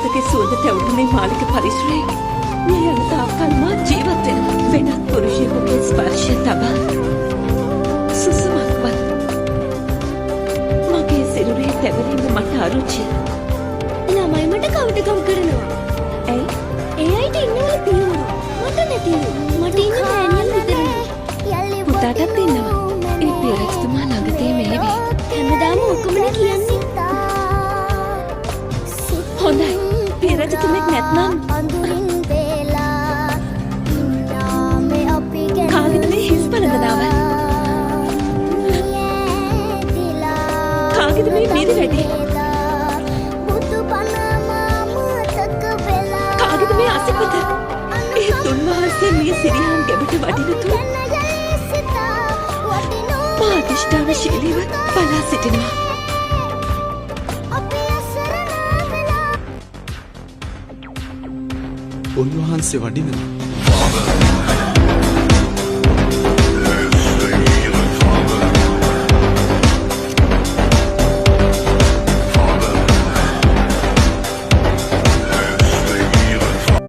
සුවඳගේ සුවඳට ඇවුරුනේ මාලික පරිසරයේ මේ යන තාක්කල් මා ජීවත් වෙනවා. වෙනත් පුරුෂයෙකුගේ ස්පර්ශය තබා සුසුමක්වත් මගේ සිරුරේ තැවරීම මට අරුචිය. ළමයි මට කවුටකම් කරනවා. ඇයි? ඒ අයිට ඉන්නවා පියුණා. මට නැතිව. මට ඉන්න නෑනියන් විතරයි. පුතාටත් ඉන්නවා. ඒ පියරක්තුමා ළඟදී මේවි. හැමදාම ඔක්කොමනේ කියන්නේ. හොඳයි. පියරජතුමෙක් නැත්නම් කාගෙද මේ හිස් පළඳනාව? කාගෙද මේ බීරි වැඩි? කාගෙද මේ අසිපත? ඒ තුන්වහන්සේ මේ සිරියාන් ගැබට වඩිනතු මා අධිෂ්ඨානශීලීව බලා සිටිනවා. උන්වහන්සේ වඩිනවා.